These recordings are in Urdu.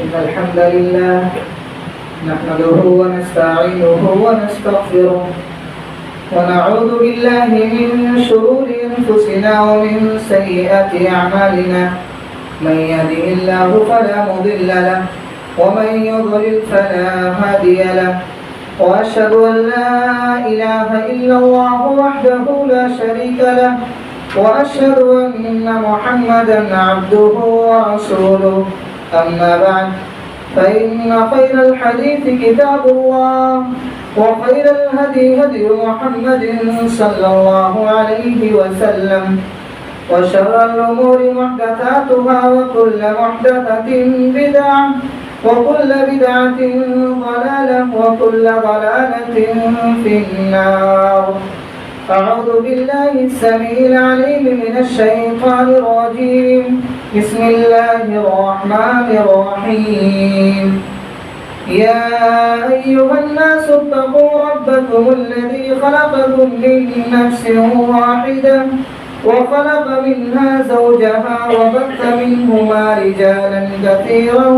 إن الحمد لله نحمده ونستعينه ونستغفره ونعوذ بالله من شرور أنفسنا ومن سيئات أعمالنا من يهده الله فلا مضل له ومن يضلل فلا هادي له وأشهد أن لا إله إلا الله وحده لا شريك له وأشهد أن محمدا عبده ورسوله أما بعد فإن خير الحديث كتاب الله وخير الهدي هدي محمد صلى الله عليه وسلم وشر الأمور محدثاتها وكل محدثة بدعة وكل بدعة ضلالة وكل ضلالة في النار. أعوذ بالله السميع العليم من الشيطان الرجيم. بسم الله الرحمن الرحيم. يا أيها الناس اتقوا ربكم الذي خلقكم من نفس واحدة وخلق منها زوجها وبث منهما رجالا كثيرا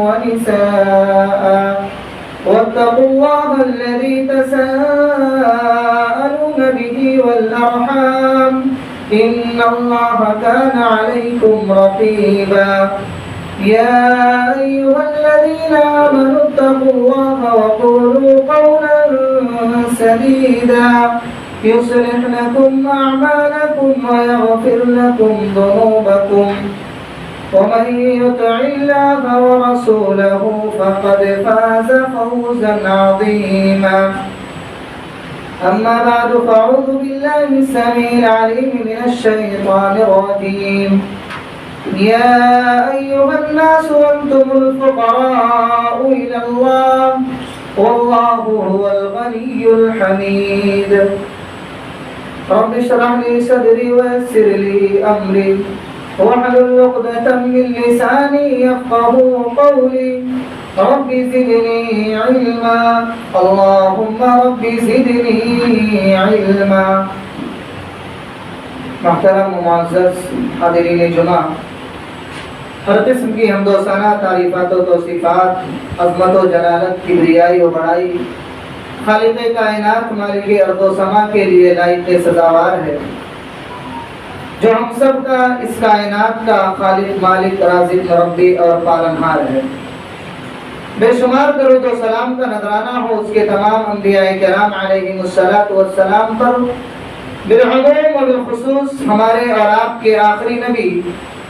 ونساء واتقوا الله الذي تساءلون به والأرحام إن الله كان عليكم رقيبا. يا أيها الذين آمنوا اتقوا الله وقولوا قولا سديدا يصلح لكم أعمالكم ويغفر لكم ذنوبكم ومن يطع الله ورسوله فقد فاز فوزا عظيما. أما بعد فأعوذ بالله السميع العليم من الشيطان الرجيم. يا أيها الناس أنتم الفقراء إلى الله والله هو الغني الحميد. رب اشرح لي صدري ويسر لي أمري واحلل عقدة من لساني يفقهوا قولي. رب زدني علما اللهم رب زدنی علما. محترم و معزز حاضرین جمعہ، ہر قسم کی حمد و ثنا، تعریفات و توصیفات، عظمت و جلالت، کبریائی و بڑائی خالق کائنات مالک ارض و سما کے لیے لائق سزاوار ہے، جو ہم سب کا اس کائنات کا خالق، مالک، رازق، مربی اور پالنہار ہے۔ بے شمار درود و سلام کا نذرانہ ہو اس کے تمام انبیاء کرام علیہم السلام پر، بالعموم و بالخصوص ہمارے اور آپ کے آخری نبی،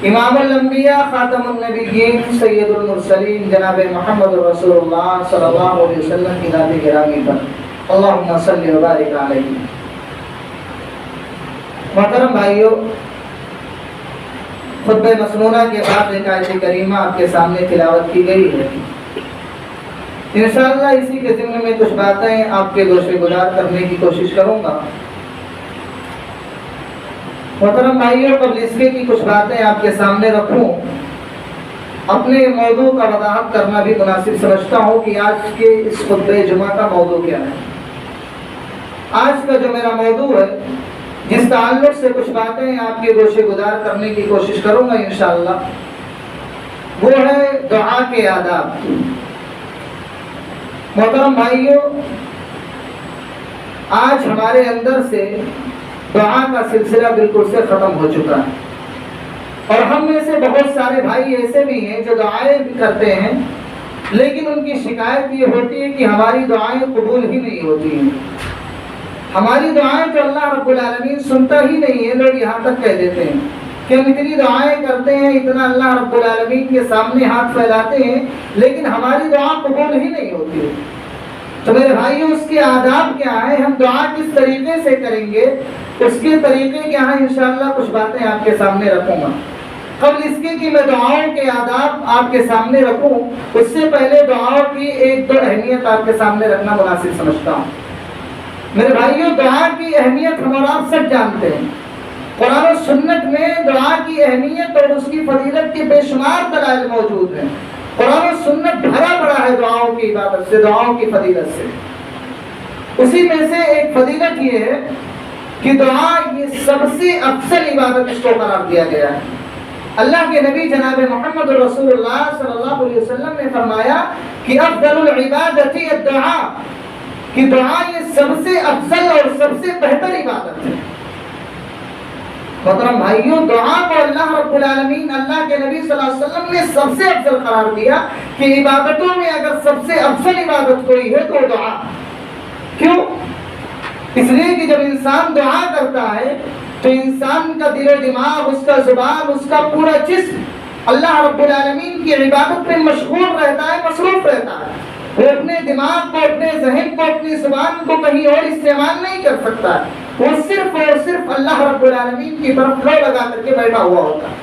امام الانبیاء، خاتم النبیین، سید المرسلین، جناب محمد رسول اللہ صلی اللہ علیہ وسلم کی ذات گرامی پر اللہم صلی و بارک علیہ۔ محترم بھائیو، خطبہ مسنونہ کے بعد ایک آیت کریمہ آپ کے سامنے تلاوت کی گئی ہے۔ انشاءاللہ اسی کے ضمن میں کچھ باتیں آپ کے گوشے گزار کرنے کی کوشش کروں گا۔ محترم بھائیوں، قبل اس کے کی کچھ باتیں آپ کے سامنے رکھوں، اپنے موضوع کا وضاحت کرنا بھی مناسب سمجھتا ہوں کہ آج کے اس خطبہ جمعہ کا موضوع کیا ہے۔ آج کا جو میرا موضوع ہے، جس تعلق سے کچھ باتیں آپ کے گوشے گزار کرنے کی کوشش کروں گا انشاءاللہ، وہ ہے دعا کے آداب۔ محترم بھائیوں، آج ہمارے اندر سے دعا کا سلسلہ بالکل سے ختم ہو چکا ہے، اور ہم میں سے بہت سارے بھائی ایسے بھی ہیں جو دعائیں بھی کرتے ہیں، لیکن ان کی شکایت یہ ہوتی ہے کہ ہماری دعائیں قبول ہی نہیں ہوتی ہیں۔ ہماری دعائیں تو اللہ رب العالمین سنتا ہی نہیں ہے۔ لوگ یہاں تک کہہ دیتے ہیں کہ ہم اتنی دعائیں کرتے ہیں، اتنا اللہ رب العالمین کے سامنے ہاتھ پھیلاتے ہیں، لیکن ہماری دعا قبول ہی نہیں ہوتی ہے۔ تو میرے بھائیوں، اس کے آداب کیا ہیں؟ ہم دعا کس طریقے سے کریں گے، اس کے طریقے کیا ہیں؟ انشاءاللہ کچھ باتیں آپ کے سامنے رکھوں گا۔ قبل اس کے کہ میں دعاؤں کے آداب آپ کے سامنے رکھوں، اس سے پہلے دعاؤں کی ایک دو اہمیت آپ کے سامنے رکھنا مناسب سمجھتا ہوں۔ میرے بھائیوں، دعا کی اہمیت ہم اور آپ سب جانتے ہیں۔ قرآن و سنت میں دعا کی اہمیت اور اس کی فضیلت کے بے شمار دلائل موجود ہیں۔ قرآن و سنت بھرا پڑا ہے دعاؤں کی عبادت سے، دعاؤں کی فضیلت سے۔ اسی میں سے ایک فضیلت یہ ہے کہ دعا یہ سب سے افضل عبادت اس کو قرار دیا گیا ہے۔ اللہ کے نبی جناب محمد رسول اللہ صلی اللہ علیہ وسلم کہ افضل العبادت الدعاء، کہ دعا یہ سب سے افضل اور سب سے بہتر عبادت ہے۔ محترم بھائیوں، دعا کو اللہ رب العالمین، اللہ کے نبی صلی اللہ علیہ وسلم نے سب سے افضل قرار دیا کہ عبادتوں میں اگر سب سے افضل عبادت کوئی ہے تو دعا۔ کیوں؟ اس لیے کہ جب انسان دعا کرتا ہے تو انسان کا دل و دماغ، اس کا زبان، اس کا پورا جسم اللہ رب العالمین کی عبادت میں مشغول رہتا ہے، مصروف رہتا ہے۔ وہ اپنے دماغ کو، اپنے ذہن کو، اپنی زبان کو کہیں اور استعمال نہیں کر سکتا ہے، وہ صرف اور صرف اللہ رب العالمین کی طرف لو لگا کر کے بیٹھا ہوا ہوتا ہے۔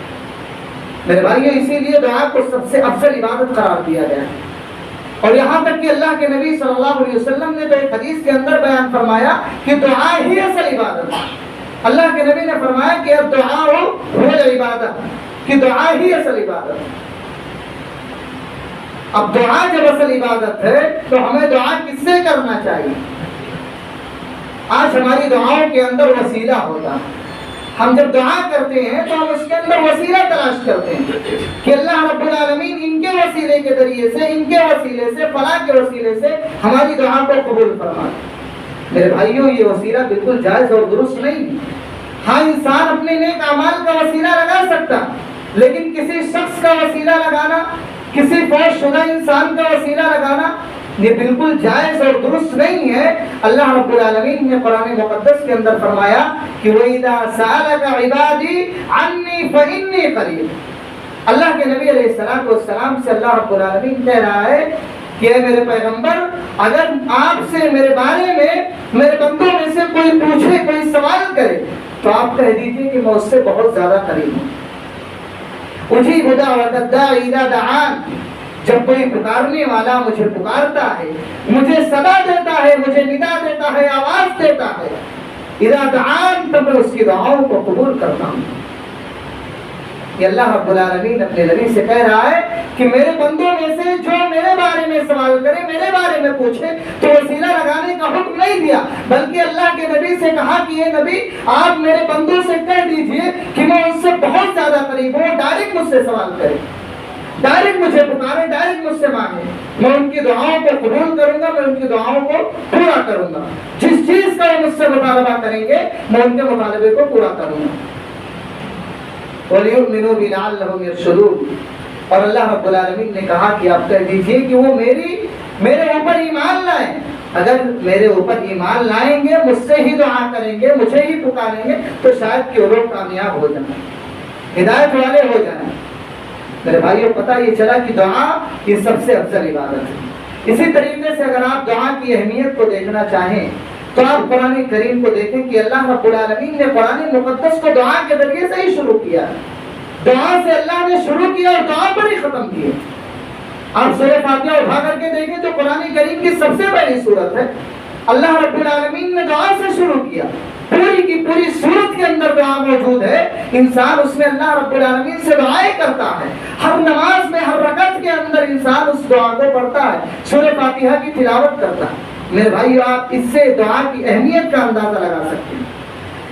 میرے بھائیو، اسی لیے دعا کو سب سے افضل عبادت قرار دیا گیا ہے۔ اور یہاں تک کہ اللہ کے نبی صلی اللہ علیہ وسلم نے تو ایک حدیث کے اندر بیان فرمایا کہ دعا ہی اصل عبادت ہے۔ اللہ کے نبی نے فرمایا کہ اب دعا ہو عبادت، کہ دعا ہی اصل عبادت ہے۔ اب دعا جب اصل عبادت ہے تو ہمیں دعا کس سے کرنا چاہیے؟ آج ہماری دعاؤں کے اندر وسیلہ ہوتا ہے۔ ہم جب دعا کرتے ہیں تو ہم اس کے اندر وسیلہ تلاش کرتے ہیں کہ اللہ رب العالمین ان کے وسیلے کے ذریعے سے، ان کے وسیلے سے، فلاں کے وسیلے سے ہماری دعا کو قبول فرمائے۔ میرے بھائیوں، یہ وسیلہ بالکل جائز اور درست نہیں۔ ہاں، انسان اپنے نیک اعمال کا وسیلہ لگا سکتا، لیکن کسی شخص کا وسیلہ لگانا، کسی فوت شدہ انسان کا وسیلہ لگانا، یہ بالکل جائز اور درست نہیں ہے۔ اللہ رب العالمین نے قرآن مقدس کے اندر فرمایا کہ وَإِذَا سَأَلَكَ عِبَادِي عَنِّي فَإِنِّي قَرِيبٌ۔ اللہ کے نبی علیہ السلام سے اللہ رب العالمین کہہ رہا ہے کہ اے میرے پیغمبر، اگر آپ سے میرے بارے میں، میرے بندوں میں سے کوئی پوچھے، کوئی سوال کرے، تو آپ کہہ دیجئے کہ میں اس سے بہت زیادہ قریب ہوں۔ اجیب دعوت الداعی اذا دعان، جب کوئی پکارنے والا مجھے پکارتا ہے، مجھے صدا دیتا ہے، مجھے ندا دیتا ہے، آواز دیتا ہے، اذا دعان، تب میں اس کی دعاؤں کو قبول کرتا ہوں۔ یہ اللہ رب العالمین اپنے نبی سے کہہ رہا ہے کہ میرے بندوں میں سے جو میرے بارے میں سوال کرے، میرے بارے میں پوچھے، تو وسیلہ لگانے کا حکم نہیں دیا، بلکہ اللہ کے نبی سے کہا کہ یہ نبی، آپ میرے بندوں سے کہہ دیجئے کہ میں ان سے بہت زیادہ قریب ہوں، ڈائریکٹ مجھ سے سوال کرے، ڈائریکٹ مجھے پکارے، ڈائریکٹ مجھ سے مانگے، میں ان کی دعاؤں کو قبول کروں گا، میں ان کی دعاؤں کو پورا کروں گا۔ جس چیز کا وہ مجھ سے مطالبہ کریں گے، میں ان کے مطالبے کو پورا کروں گا۔ وَلِيُؤْمِنُوا بِي لَعَلَّهُمْ يَرْشُدُونَ، اور اللہ رب العالمین نے کہا کہ آپ کہہ دیجئے کہ وہ میرے اوپر ایمان لائیں۔ اگر میرے اوپر ایمان لائیں گے، مجھ سے ہی دعا کریں گے، مجھے ہی پکاریں گے، تو شاید کہ وہ لوگ کامیاب ہو جائیں، ہدایت والے ہو جائیں۔ میرے بھائیوں، پتہ یہ چلا کہ دعا یہ سب سے افضل عبادت ہے۔ اسی طریقے سے اگر آپ دعا کی اہمیت کو دیکھنا چاہیں تو آپ قرآن کریم کو دیکھیں کہ اللہ رب العالمین نے قرآن مقدس کو دعا کے ذریعے سے ہی شروع کیا۔ دعا سے اللہ نے شروع کیا اور دعا پر ہی ختم کیا۔ آپ سورہ فاتحہ اٹھا کر کے دیکھیں تو قرآن کریم کی سب سے پہلی سورت ہے۔ اللہ رب العالمین نے دعا سے شروع کیا، پوری کی پوری سورت کے اندر دعا موجود ہے۔ انسان اس میں اللہ رب العالمین سے دعائیں کرتا ہے، ہر نماز میں، ہر رکعت کے اندر انسان اس دعا کو پڑھتا ہے، سورہ فاتحہ کی تلاوت کرتا ہے۔ میرے بھائیو، آپ اس سے دعا کی اہمیت کا اندازہ لگا سکتے ہیں۔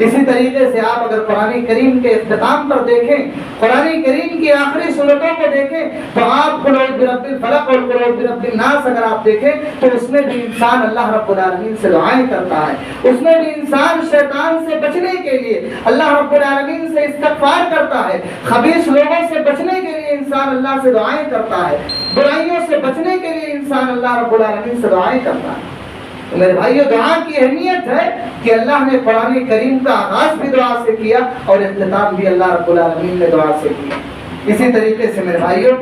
اسی طریقے سے آپ اگر قرآن کریم کے اختتام پر دیکھیں، قرآن کریم کی آخری سورتوں کو دیکھیں، تو آپ قل اعوذ برب الفلق اور قل اعوذ برب الناس اگر آپ دیکھیں تو اس میں بھی انسان اللہ رب العالمین سے دعائیں کرتا ہے۔ اس میں بھی انسان شیطان سے بچنے کے لیے اللہ رب العالمین سے استغفار کرتا ہے، خبیث لوگوں سے بچنے کے لیے انسان اللہ سے دعائیں کرتا ہے، برائیوں سے بچنے کے لیے انسان اللہ رب العالمین سے دعائیں کرتا ہے۔ میرے بھائیو، دعا کی اہمیت ہے کہ اللہ نے قرآن کریم کا آغاز بھی دعا سے کیا اور اختتام بھی اللہ رب العالمین نے دعا سے کیا۔ اسی طریقے سے میرے بھائیو،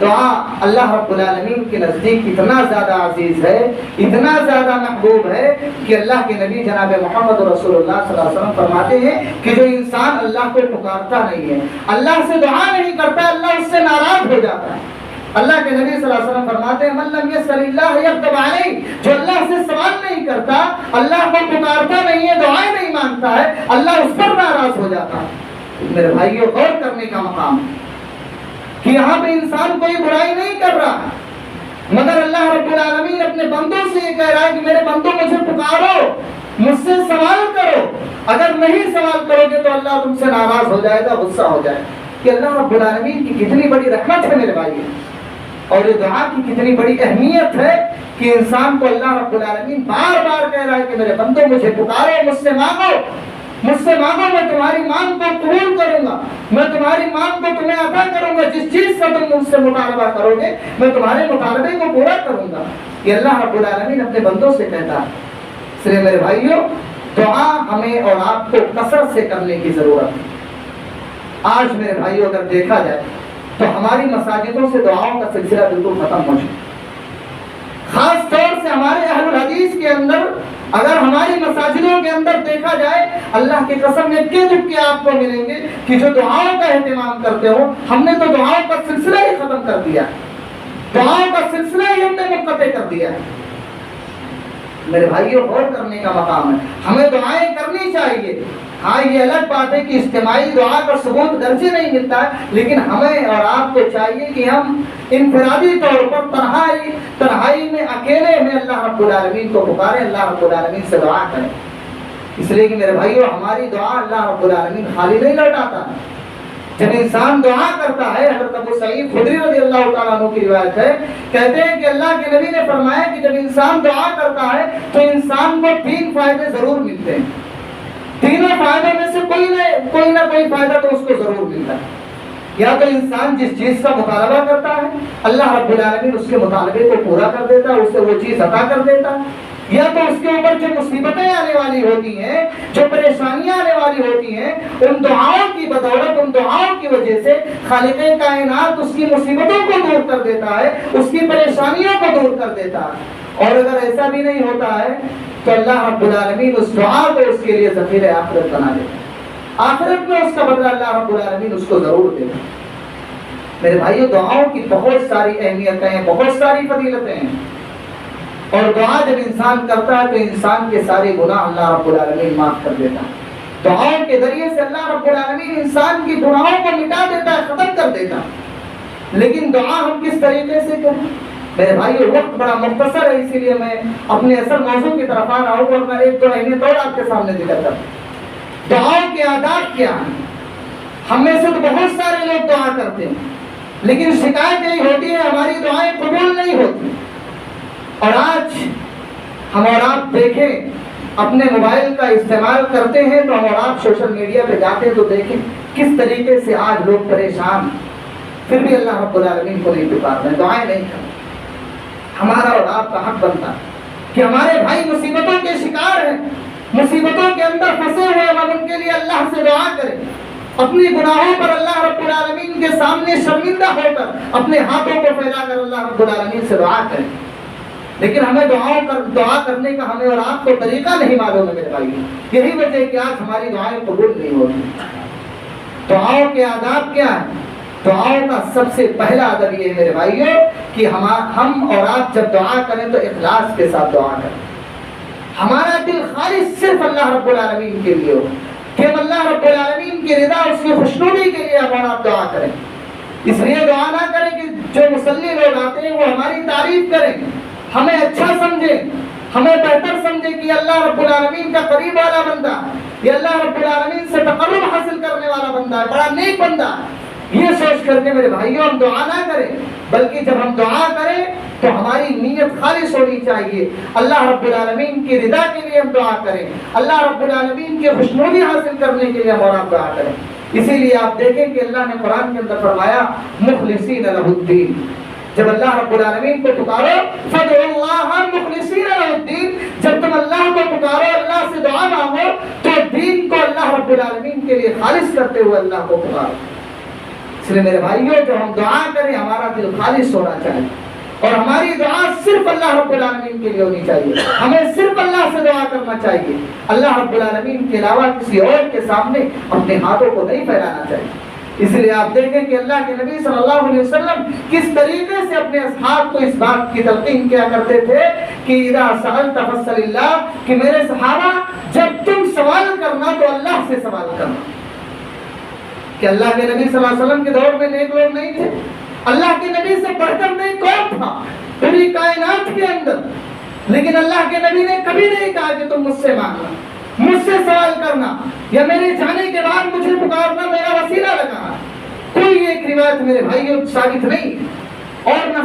دعا اللہ رب العالمین کے نزدیک اتنا زیادہ عزیز ہے، اتنا زیادہ محبوب ہے کہ اللہ کے نبی جناب محمد رسول اللہ صلی اللہ علیہ وسلم فرماتے ہیں کہ جو انسان اللہ کو پکارتا نہیں ہے، اللہ سے دعا نہیں کرتا، اللہ اس سے ناراض ہو جاتا ہے۔ اللہ کے نبی صلی اللہ علیہ وسلم فرماتے ہیں من لم یسأل اللہ یغضب علیہ، جو اللہ سے سوال نہیں کرتا، اللہ کو پکارتا نہیں ہے، دعائیں نہیں مانگتا ہے، اللہ اس پر ناراض ہو جاتا ہے۔ میرے بھائیوں، غور کرنے کا مقام کہ یہاں پہ انسان کوئی برائی نہیں کر رہا، مگر اللہ رب العالمین اپنے بندوں سے یہ کہہ رہا ہے کہ میرے بندوں مجھے پکارو، مجھ سے سوال کرو، اگر نہیں سوال کرو گے تو اللہ تم سے ناراض ہو جائے گا، غصہ ہو جائے گا۔ کہ اللہ رب العالمین کی کتنی بڑی رحمت ہے میرے بھائی۔ اور یہ دعا کی کتنی بڑی اہمیت ہے کہ انسان کو اللہ رب العالمین بار بار کہہ رہا ہے کہ میرے بندو مجھے پکارو، مجھ سے مانگو، میں تمہاری مانگ کو قبول کروں گا، میں تمہاری مانگ کو تمہیں عطا کروں گا، جس چیز کا تم مجھ سے مطالبہ کرو گے میں تمہارے مطالبے کو پورا کروں گا۔ یہ اللہ رب العالمین اپنے بندوں سے کہتا ہے۔ اس لیے میرے بھائیوں، دعا ہمیں اور آپ کو کثرت سے کرنے کی ضرورت ہے۔ آج میرے بھائیوں اگر دیکھا جائے تو ہماری مساجدوں سے دعاؤں کا سلسلہ بالکل ختم ہو چکا، خاص طور سے ہمارے اہل الحدیث کے اندر۔ اگر ہماری مساجدوں کے اندر دیکھا جائے، اللہ کی قسم اکے دکے آپ کو ملیں گے کہ جو دعاؤں کا اہتمام کرتے ہو، ہم نے تو دعاؤں کا سلسلہ ہی ختم کر دیا، دعاؤں کا سلسلہ ہی ہم نے منقطع کر دیا ہے۔ میرے بھائیوں، غور کرنے کا مقام ہے، ہمیں دعائیں کرنی چاہیے۔ ہاں یہ الگ بات ہے کہ اجتماعی دعا کا ثبوت درجے نہیں ملتا ہے، لیکن ہمیں اور آپ کو چاہیے کہ ہم انفرادی طور پر تنہائی میں اکیلے میں اللہ رب العالمین کو پکاریں، اللہ رب العالمین سے دعا کریں۔ اس لیے کہ میرے بھائیوں، ہماری دعا اللہ رب العالمین خالی نہیں لوٹاتا۔ جب انسان دعا کرتا ہے، حضرت ابو سعید خدری رضی اللہ تعالیٰ عنہ کی روایت ہے، کہتے ہیں کہ اللہ کے نبی نے فرمایا کہ جب انسان دعا کرتا ہے تو انسان کو 3 فائدے ضرور ملتے ہیں۔ تینوں فائدوں میں سے کوئی نہ کوئی فائدہ تو اس کو ضرور ملتا ہے۔ یا تو انسان جس چیز کا مطالبہ کرتا ہے، اللہ رب العالمین اس کے مطالبے کو پورا کر دیتا ہے، اسے وہ چیز عطا کر دیتا ہے۔ یا تو اس کے اوپر جو مصیبتیں آنے والی ہوتی ہیں، جو پریشانیاں آنے والی ہوتی ہیں، ان دعاؤں کی بدولت، ان دعاؤں کی وجہ سے خالق کائنات اس کی مصیبتوں کو دور کر دیتا ہے، اس کی پریشانیوں کو دور کر دیتا ہے۔ اور اگر ایسا بھی نہیں ہوتا ہے تو اللہ رب العالمین اس دعا کو اس کے لیے ذخیرہ آخرت بنا دیتا ہے۔ آخرت میں اس کا بدلہ اللہ رب العالمین اس کو ضرور دے گا۔ میرے بھائیو، دعاؤں کی بہت ساری اہمیتیں ہیں، بہت ساری فضیلتیں ہیں، اور دعا جب انسان کرتا ہے تو انسان کے سارے گناہ اللہ رب العالمین معاف کر دیتا ہے۔ دعاؤں کے ذریعے سے اللہ رب العالمین انسان کی گناہوں کو مٹا دیتا ہے، ختم کر دیتا ہے۔ لیکن دعا ہم کس طریقے سے کریں؟ میرے بھائیو، وقت بڑا مختصر ہے، اسی لیے میں اپنے اصل موضوع کی طرف آ رہا ہوں اور میں 1-2 اہمیت اور آپ کے سامنے ذکر کرتا ہوں۔ دعاؤں کے آداب کیا ہیں؟ ہم میں سے تو بہت سارے لوگ دعا کرتے ہیں، لیکن شکایت یہی ہوتی ہے ہماری دعائیں قبول نہیں ہوتی۔ اور آج ہم اور آپ دیکھیں، اپنے موبائل کا استعمال کرتے ہیں تو ہم اور آپ سوشل میڈیا پہ جاتے ہیں تو دیکھیں کس طریقے سے آج لوگ پریشان، پھر بھی اللہ رب العالمین کو نہیں پکارتے ہیں، دعائیں نہیں کرتے۔ ہمارا اور آپ کا حق بنتا ہے کہ ہمارے بھائی مصیبتوں کے شکار ہیں، مصیبتوں کے اندر پھنسے ہوئے، ہم ان کے لیے اللہ سے دعا کریں، اپنی گناہوں پر اللہ رب العالمین کے سامنے شرمندہ ہو کر اپنے ہاتھوں کو پھیلا کر اللہ رب العالمین سے دعا کریں۔ لیکن ہمیں دعا کرنے کا ہمیں اور آپ کو طریقہ نہیں معلوم ہے میرے بھائی۔ یہی وجہ ہے کہ آج ہماری دعائیں قبول نہیں ہوتی۔ دعاؤں کے آداب کیا ہیں؟ دعاؤں کا سب سے پہلا ادب یہ ہے میرے بھائیوں کہ ہم اور آپ جب دعا کریں تو اخلاص کے ساتھ دعا کریں، ہمارا دل خالص صرف اللہ رب العالمین کے لیے ہو، کہ ہم اللہ رب العالمین کی رضا، اس کی خوشنودی کے لیے ہم اور آپ دعا کریں۔ اس لیے دعا نہ کریں کہ جو مصلی لوگ آتے ہیں وہ ہماری تعریف کریں، ہمیں اچھا سمجھیں، ہمیں بہتر سمجھیں کہ اللہ رب العالمین کا قریب والا بندہ ہے، یہ اللہ رب العالمین سے تقرب حاصل کرنے والا بندہ ہے، بڑا نیک بندہ ہے۔ یہ سوچ کر کے میرے بھائیوں ہم دعا نہ کریں، بلکہ جب ہم دعا کریں تو ہماری نیت خالص ہونی چاہیے، اللہ رب العالمین کی رضا کے لیے ہم دعا کریں، اللہ رب العالمین کی خوشنودی حاصل کرنے کے لیے ہم اور آپ دعا کریں۔ اسی لیے آپ دیکھیں کہ اللہ نے قرآن کے اندر فرمایا مخلصین لہ الدین، جب اللہ رب العالمین کو پکارو فادعوا اللہ مخلصین لہ الدین، جب تم اللہ کو پکارو، اللہ سے دعا مانگو تو دین کو اللہ رب العالمین کے لیے خالص کرتے ہوئے اللہ کو پکارو۔ اس لیے میرے بھائیوں جو ہم دعا کریں ہمارا دل خالص ہونا چاہیے، اور ہماری دعا صرف اللہ رب العالمین کے لیے ہونی چاہیے، ہمیں صرف اللہ سے دعا کرنا چاہیے، اللہ رب العالمین کے علاوہ کسی اور کے سامنے اپنے ہاتھوں کو نہیں پھیلانا چاہیے۔ اس لیے آپ دیکھیں کہ اللہ کے نبی صلی اللہ علیہ وسلم کس طریقے سے اپنے اصحاب کو اس بات کی تلقین کیا کرتے تھے کہ اذا سألت فاسأل اللہ، کہ میرے صحابہ جب تم سوال کرنا تو اللہ سے سوال کرنا۔ کہ اللہ کے نبی صلی اللہ علیہ وسلم کے دور میں نیک لوگ نہیں تھے، اللہ کے نبی سے بڑھ کر نیک کون تھا پوری کائنات کے اندر، لیکن اللہ کے نبی نے کبھی نہیں کہا کہ تم مجھ سے مانگنا، مجھ سے سوال کرنا، یا میرے جانے کے بعد مجھے پکارنا، میرا وسیلہ لگانا۔ کوئی ایک روایت میرے بھائیوں ثابت نہیں، اور نہ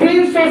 300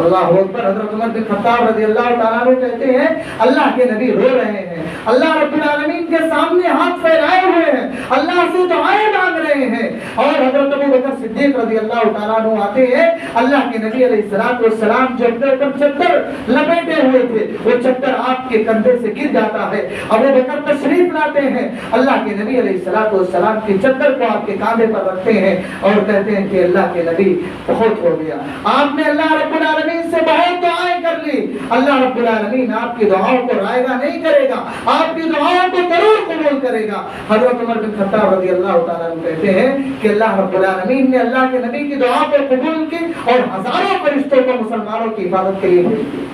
اللہ اکبر. حضرت عمر بن خطاب رضی اللہ تعالیٰ عنہ کہتے ہیں اللہ کے نبی رو رہے ہیں, اللہ رب العالمین کے سامنے ہاتھ پھیلائے ہوئے ہیں, اللہ سے دعائیں مانگ رہے ہیں, اور حضرت ابو بکر صدیق رضی اللہ تعالیٰ عنہ آتے ہیں, اللہ کے نبی علیہ السلام جو اپنے اوپر چادر لپیٹے ہوئے تھے وہ چادر آپ کے کندھے سے گر جاتا ہے. ابو بکر تشریف لاتے ہیں, اللہ کے نبی علیہ السلام کی چادر کو آپ کے کاندھے پر رکھتے ہیں اور کہتے ہیں کہ اللہ کے نبی بہت ہو گیا, آپ نے اللہ رب العالمین سے بہت دعائیں کر لی, اللہ رب العالمین آپ کی دعاؤں کو رائے گا نہیں کرے گا, آپ کی دعاؤں کو ضرور قبول کرے گا. حضرت عمر بن خطاب رضی اللہ تعالیٰ عنہ کہتے ہیں کہ اللہ رب العالمین نے اللہ کے نبی کی دعا کو قبول کی اور ہزاروں فرشتوں کو مسلمانوں کی حفاظت کے لیے بھیج دی.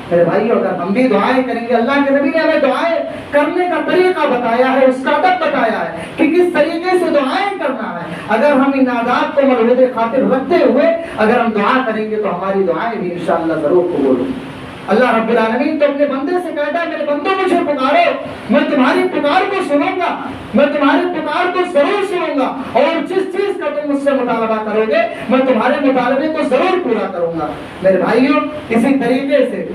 میرے بھائیو, اگر ہم بھی دعائیں کریں گے, اللہ کے نبی نے ہمیں دعائیں کرنے کا طریقہ بتایا ہے, اس کا ادب بتایا ہے کہ کس طریقے سے دعائیں کرنا ہے. اگر ہم ان عادات کو ملحوظ خاطر رکھتے ہوئے اگر ہم دعا کریں گے تو ہماری دعائیں بھی انشاءاللہ ضرور قبول ہوں گی. اللہ رب العالمین تو اپنے بندے سے کہتا ہے میرے بندوں مجھے پکارو, میں تمہاری پکار کو سنوں گا, میں تمہاری پکار کو ضرور سنوں گا, اور جس چیز کا تم مجھ سے مطالبہ کرو گے میں تمہارے مطالبے کو ضرور پورا کروں گا. میرے بھائیوں, اسی طریقے سے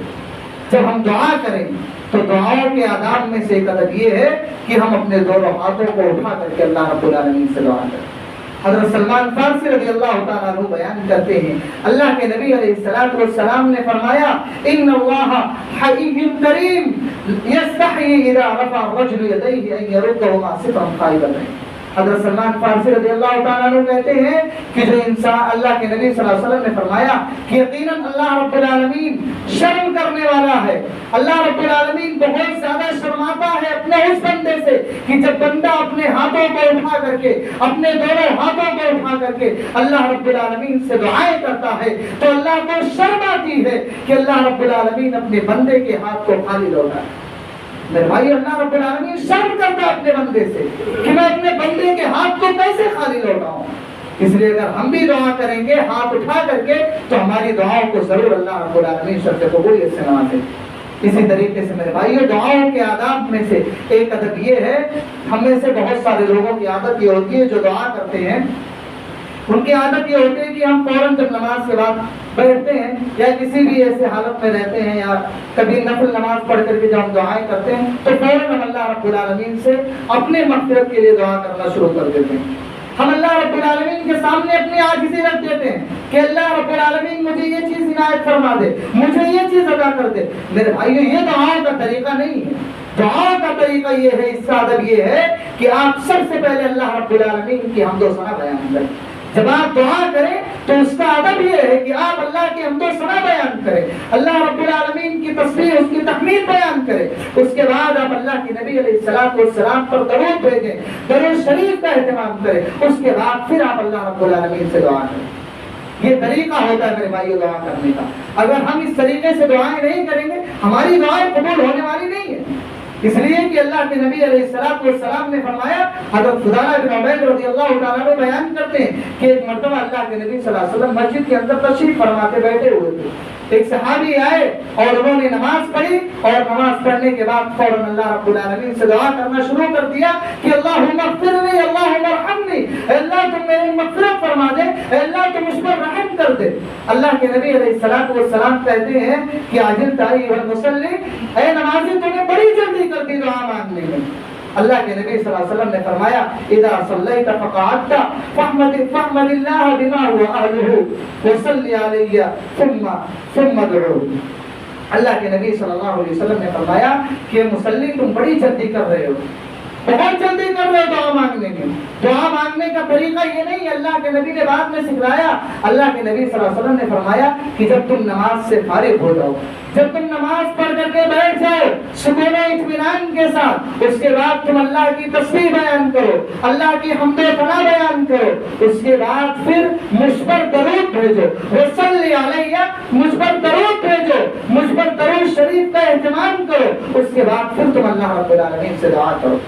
جب ہم دعا کریں تو دعاؤں کے آداب میں سے ایک ادب یہ ہے کہ ہم اپنے دونوں ہاتھوں کو اٹھا کر کے اللہ رب العالمین سے دعا کریں. حضرت سلمان فارسی رضی اللہ تعالیٰ عنہ بیان کرتے ہیں اللہ کے نبی علیہ السلام نے فرمایا ان اللہ حی کریم یستحیی اذا رفع الرجل یدیہ ان یردہما صفرا خائبتین. حضرت سلمان فارسی رضی اللہ تعالیٰ عنہ کہتے ہیں کہ جو انسان, اللہ کے نبی صلی اللہ علیہ وسلم نے فرمایا کہ یقیناً اللہ رب العالمین شرم کرنے والا ہے, اللہ رب العالمین بہت زیادہ شرماتا ہے اپنے اس بندے سے کہ جب بندہ اپنے ہاتھوں کو اٹھا کر کے, اپنے دونوں ہاتھوں کو اٹھا کر کے اللہ رب العالمین سے دعائیں کرتا ہے تو اللہ کو شرم آتی ہے کہ اللہ رب العالمین اپنے بندے کے ہاتھ کو خالی لوٹائے. میرے بھائی, اللہ رب العالمین شرم کرتا ہے اپنے بندے سے کہ میں اپنے بندے کے ہاتھ کو کیسے خالی لوٹاؤں. اس لیے اگر ہم بھی دعا کریں گے ہاتھ اٹھا کر کے تو ہماری دعاؤں کو ضرور اللہ رب العالمین شرط قبولیت سے نوازے. اسی طریقے سے میرے بھائیو, دعاؤں کے آداب میں سے ایک ادب یہ ہے, ہم میں سے بہت سارے لوگوں کی عادت یہ ہوتی ہے جو دعا کرتے ہیں ان کی عادت یہ ہوتی ہے کہ ہم فوراً جب نماز کے بعد بیٹھتے ہیں یا کسی بھی ایسے حالت میں رہتے ہیں یا کبھی نفل نماز پڑھ کر کے جب ہم دعائیں کرتے ہیں تو فوراً ہم اللہ رب العالمین سے اپنے مغفرت کے لیے دعا کرنا شروع کر دیتے ہیں. ہم اللہ رب العالمین کے سامنے اپنی عاجزی رکھ دیتے ہیں کہ اللہ رب العالمین مجھے یہ چیز عنایت فرما دے, مجھے یہ چیز عطا کر دے. میرے بھائیو, یہ دعاؤں کا طریقہ نہیں ہے. دعاؤں کا طریقہ یہ ہے, اس کا ادب یہ ہے کہ آپ سب سے پہلے اللہ رب العالمین کی حمد و ثنا بیان کریں. جب آپ دعا کریں تو اس کا ادب یہ ہے کہ آپ اللہ کی حمد و ثنا بیان کریں, اللہ رب العالمین کی تسبیح, اس کی تحمید بیان کریں. اس کے بعد آپ اللہ کے نبی علیہ السلام پر درود بھیجیں, درود شریف کا اہتمام کریں. اس کے بعد پھر آپ اللہ رب العالمین سے دعا کریں. یہ طریقہ ہوتا ہے میرے بھائیو دعا کرنے کا. اگر ہم اس طریقے سے دعائیں نہیں کریں گے ہماری دعائیں قبول ہونے والی نہیں ہے. اس لیے کہ اللہ کے نبی علیہ السلام نے فرمایا, حضرت فضالہ بن عبید رضی اللہ تعالیٰ عنہ بیان کرتے ہیں کہ ایک مرتبہ اللہ کے نبی صلی اللہ علیہ وسلم مسجد کے اندر تشریف فرما کے بیٹھے ہوئے تھے. ایک صحابی آئے اور انہوں نے نماز پڑھی اور نماز پڑھنے کے بعد فوراً اللہ رب العالمین سے دعا کرنا شروع کر دیا کہ اللہم اغفرنی, اللہم ارحمنی, اللہ تم میری مغفرت فرما دے, اللہ تم مجھ پر رحم کر دے. اللہ کے نبی علیہ السلام کہتے ہیں کہ عجلت ایھا المصلی, اے نمازی تم نے بڑی جلدی کر دی دعا مانگنے میں. اللہ کے نبی صلی اللہ علیہ وسلم نے فرمایا اذا صلیت فقعدت فاحمد اللہ بما هو اہلہ وصلی علیہ ثم ادعو. اللہ کے نبی صلی اللہ علیہ وسلم نے فرمایا کہ مصلی تم بڑی جلدی کر رہے ہو, بہت جلدی کر رہے ہو دعا مانگنے میں. دعا مانگنے کا طریقہ یہ نہیں, اللہ کے نبی نے بعد میں سکھلایا. اللہ کے نبی صلی اللہ علیہ وسلم نے فرمایا کہ جب تم نماز سے فارغ ہو جاؤ, جب تم نماز پڑھ کر کے بیٹھ جاؤ سکون و اطمینان کے ساتھ, اس کے بعد تم اللہ کی تسبیح بیان کرو, اللہ کی حمد و ثنا بیان کرو. اس کے بعد پھر مجھ پر درود بھیجو, وصلی علیہ, مجھ پر درود بھیجو, مجھ پر درود شریف کا اہتمام کرو. اس کے بعد پھر تم اللہ رب العالمین سے دعا کرو.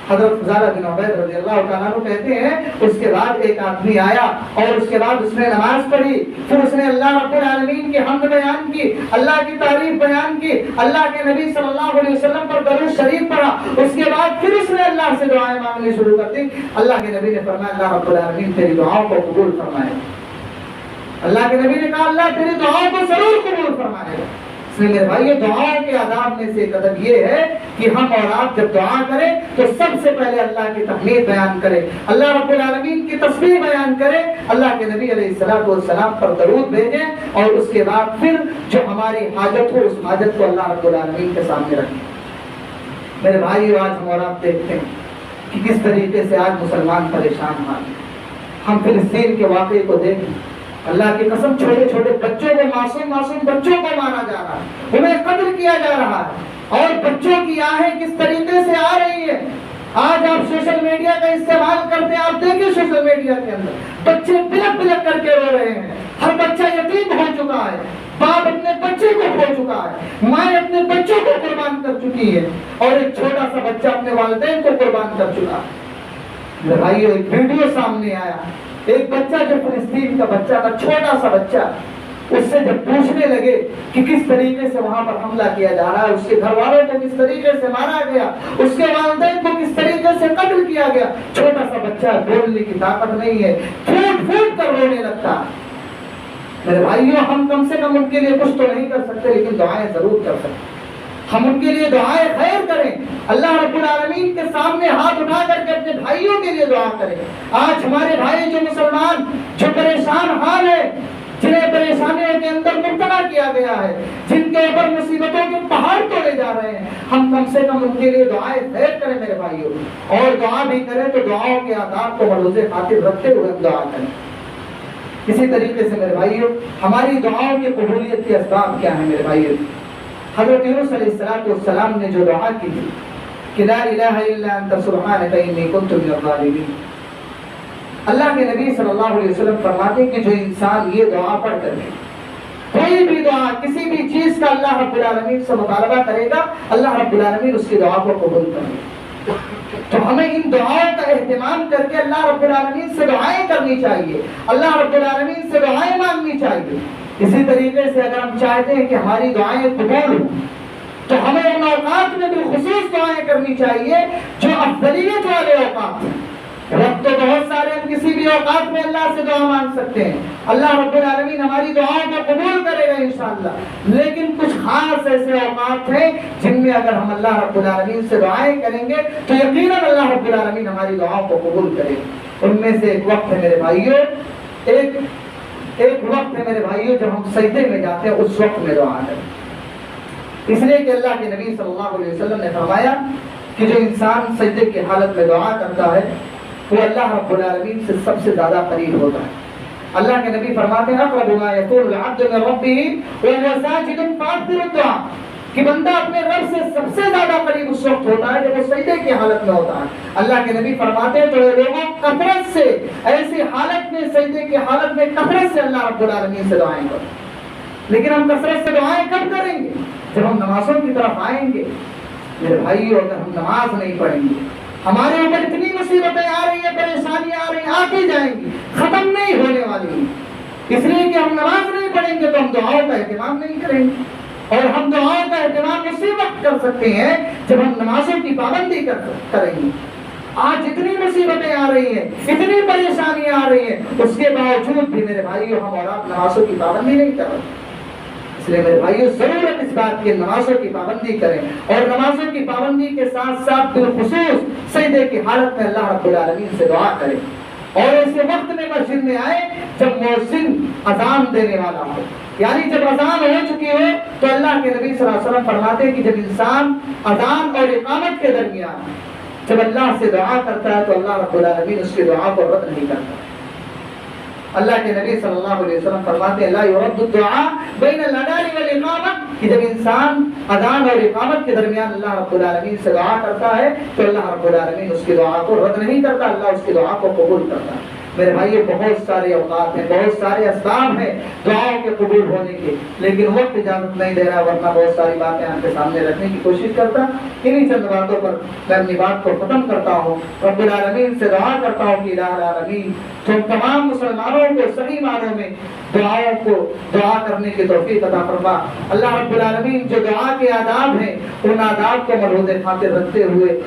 حضرت فضالہ بن عبید رضی اللہ تعالیٰ عنہ کہتے ہیں اس کے بعد ایک آدمی آیا اور اس کے بعد اس نے نماز پڑھی, پھر اس نے اللہ رب العالمین کی حمد بیان کی, اللہ کی تعریف بیان کی, اللہ کے نبی صلی اللہ علیہ وسلم پر درود شریف پڑھا. اس کے بعد پھر اس نے اللہ سے دعائیں مانگنی شروع کر دی. اللہ کے نبی نے فرمایا اللہ رب العالمین تیری دعاؤں کو قبول فرمائے. اللہ کے نبی نے کہا اللہ تیری دعاؤں کو ضرور قبول فرمائے گا۔ اس لیے میرے بھائی دعاؤں کے آداب میں سے ایک ادب یہ ہے کہ ہم اور آپ جب دعا کریں تو سب سے پہلے اللہ کی تحمید بیان کریں، اللہ رب العالمین کی تسبیح بیان کریں، اللہ کے نبی علیہ الصلوۃ والسلام پر درود بھیجیں، اور اس کے بعد پھر جو ہماری حاجت ہو اس حاجت کو اللہ رب العالمین کے سامنے رکھیں۔ میرے بھائی آج ہم اور آپ دیکھتے ہیں کہ کس طریقے سے آج مسلمان پریشان ہیں۔ ہم فلسطین کے واقعے کو دیکھیں، اللہ کی قسم چھوٹے چھوٹے بچوں کو، معصوم بچوں کو مارا جا رہا ہے، انہیں قتل کیا جا رہا ہے، اور بچوں کی آہیں کس طریقے سے آ رہی ہے۔ آج آپ سوشل میڈیا کا استعمال کرتے ہیں، آپ دیکھیں سوشل میڈیا کے اندر بچے بلک بلک کر کے رو رہے ہیں، ہر بچہ یتیم ہو چکا ہے، باپ اپنے بچے کو کھو چکا ہے، ماں اپنے بچوں کو قربان کر چکی ہے، اور ایک چھوٹا سا بچہ اپنے والدین کو قربان کر چکا ہے۔ بھائیو ایک ویڈیو سامنے آیا، ایک بچہ جو فلسطین کا بچہ تھا، چھوٹا سا بچہ، اس سے جب پوچھنے لگے کہ کس طریقے سے وہاں پر حملہ کیا جا رہا ہے، اس کے گھر والوں کو کس طریقے سے مارا گیا، اس کے والدین کو کس طریقے سے قتل کیا گیا، چھوٹا سا بچہ، بولنے کی طاقت نہیں ہے، پھوٹ پھوٹ کر رونے لگتا۔ میرے بھائیوں ہم کم سے کم ان کے لیے کچھ تو نہیں کر سکتے، لیکن دعائیں ضرور کر سکتے۔ ہم ان کے لیے دعائیں خیر کریں، اللہ رب العالمین کے سامنے ہاتھ اٹھا کر کے اپنے بھائیوں کے لیے دعا کریں۔ آج ہمارے بھائی جو مسلمان جو پریشان حال ہے، جنہیں پریشانیوں کے اندر مبتلا کیا گیا ہے، جن کے اوپر مصیبتوں کے پہاڑ توڑے جا رہے ہیں، ہم کم سے کم ان کے لیے دعائیں خیر کریں میرے بھائیوں، اور دعا بھی کریں تو دعاؤں کے آداب کو ملحوظ خاطر رکھتے ہوئے ہم دعا کریں۔ اسی طریقے سے میرے بھائیوں ہماری دعاؤں کی قبولیت کے اسباب کیا ہیں میرے بھائیوں؟ حضرت یونس علیہ السلام نے جو دعا کی تھی کہ لا الہ الا انت سبحانک انی کنت من الظالمین، اللہ کے نبی صلی اللہ علیہ وسلم فرماتے کہ جو انسان یہ دعا پڑھ کر کے کوئی بھی دعا کسی بھی چیز کا اللہ رب العالمین سے مطالبہ کرے گا، اللہ رب العالمین اس کی دعا کو قبول کرے گا۔ تو ہمیں ان دعاؤں کا اہتمام کر کے اللہ رب العالمین سے دعائیں کرنی چاہیے، اللہ رب العالمین سے دعائیں مانگنی چاہیے۔ اسی طریقے سے اگر ہم چاہتے ہیں کہ ہماری دعائیں قبول ہوں تو ہمیں ان اوقات میں بالخصوص دعائیں کرنی چاہیے جو افضلیت والے اوقات ہیں۔ وقت تو بہت سارے، ہم کسی بھی اوقات میں اللہ سے دعا مانگ سکتے ہیں، اللہ رب العالمین ہماری دعاؤں کو قبول کرے گا انشاءاللہ، لیکن کچھ خاص ایسے اوقات ہیں جن میں اگر ہم اللہ رب العالمین سے دعائیں کریں گے تو یقیناً اللہ رب العالمین ہماری دعاؤں کو قبول کرے گا۔ ان میں سے ایک وقت ہے میرے بھائیوں، ایک وقت ہے میرے بھائیوں جب ہم سجدے میں جاتے ہیں، اس وقت میں دعا کریں، اس لیے کہ اللہ کے نبی صلی اللہ علیہ وسلم نے فرمایا کہ جو انسان سجدے کی حالت میں دعا کرتا ہے وہ اللہ رب العالمین سے سب سے زیادہ قریب ہوتا ہے۔ اللہ کے نبی فرماتے ہیں اقرب ما یکون العبد من ربه وهو ساجد فاکثر الدعاء، کہ بندہ اپنے رب سے سب سے زیادہ قریب اس وقت ہوتا ہے جب وہ سجدے کی حالت میں ہوتا ہے۔ اللہ کے نبی فرماتے ہیں تو لوگوں کثرت سے، ایسی حالت میں، سجدے کی حالت میں کثرت سے اللہ رب العالمین سے دعائیں کریں۔ لیکن ہم کثرت سے دعائیں کب کریں گے؟ جب ہم نمازوں کی طرف آئیں گے۔ میرے بھائیو اگر ہم نماز نہیں پڑھیں گے، ہمارے اوپر اتنی مصیبتیں آ رہی ہیں، پریشانیاں آ رہی ہیں، آتی جائیں گی، ختم نہیں ہونے والی، اس لیے کہ ہم نماز نہیں پڑھیں گے تو ہم دعاؤں کا اہتمام نہیں کریں گے، اور ہم دعاؤں کا اہتمام اسی وقت کر سکتے ہیں جب ہم نمازوں کی پابندی کریں گے۔ آج اتنی مصیبتیں آ رہی ہیں، اتنی پریشانیاں آ رہی ہیں، اس کے باوجود بھی میرے بھائیو ہم اور آپ نمازوں کی پابندی نہیں کر رہے۔ اس لیے میرے بھائیو ضرورت اس بات کی نمازوں کی پابندی کریں، اور نمازوں کی پابندی کے ساتھ ساتھ بالخصوص سجدے کی حالت میں اللہ رب العالمین سے دعا کریں، اور ایسے وقت میں مسجد میں آئے جب مؤذن اذان دینے والا ہو، یعنی جب اذان ہو چکی ہو تو اللہ کے نبی صلی اللہ علیہ وسلم فرماتے ہیں کہ جب انسان اذان اور اقامت کے درمیان جب اللہ سے دعا کرتا ہے تو اللہ رب العالمین اس کی دعا کو رد نہیں کرتا۔ اللہ کے نبی صلی اللہ علیہ وسلم فرماتے ہیں لا يرد الدعاء بین الاذان والاقامت، کہ جب انسان اذان اور اقامت کے درمیان اللہ رب العالمین سے دعا کرتا ہے تو اللہ رب العالمین اس کی دعا کو رد نہیں کرتا، اللہ اس کی دعا کو قبول کرتا ہے۔ میرے بھائی بہت سارے اوقات ہیں، بہت سارے اسباب ہیں دعاؤں کے قبول ہونے کے، لیکن وقت اجازت نہیں دے رہا، ورنہ بہت ساری باتیں آپ کے سامنے رکھنے کی کوشش کرتا۔ انہی چند باتوں پر میں اپنی بات کو ختم کرتا ہوں۔ رب العالمین سے دعا کرتا ہوں کہ الہ العالمین تم تمام مسلمانوں کو صحیح معنوں میں دعاؤں کو دعا کرنے کی توفیق عطا فرما۔ اللہ رب العالمین جو دعا کے آداب ہیں ان آداب کو ملحوظ خاطر رکھتے ہوئے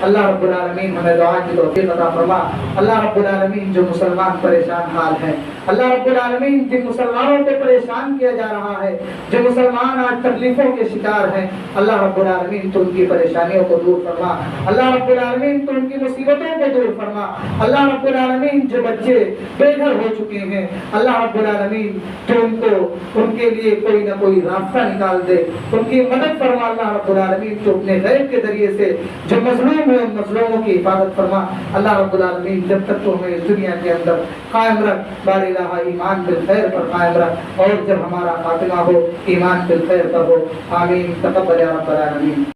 اللہ رب العالمین ہمیں دعا کی توفیق عطا فرما۔ اللہ رب العالمین جو مسلمان پریشان حال ہیں اللہ رب العالمین جن مسلمانوں کو پریشان کیا جا رہا ہے، جو مسلمان آج تکلیفوں کے شکار ہیں، اللہ رب العالمین تو ان کی پریشانیوں کو دور فرما، اللہ رب العالمین تو ان کی مصیبتوں کو دور فرما، اللہ رب العالمین جو بچے بے گھر ہو چکے ہیں، اللہ رب العالمین تو ان کے لیے کوئی نہ کوئی راستہ نکال دے، ان کی مدد فرما، اللہ رب العالمین تو اپنے غیب کے ذریعے سے جو مظلوم ہیں ان مظلوموں کی حفاظت فرما، اللہ رب العالمین جب تک تو ہمیں اس دنیا کے اندر قائم رکھ، لا الہ ایمان بالخیر پر قائم رکھ، اور جب ہمارا خاتمہ ہو ایمان بالخیر پر ہو، آمین تقبل یا رب العالمین۔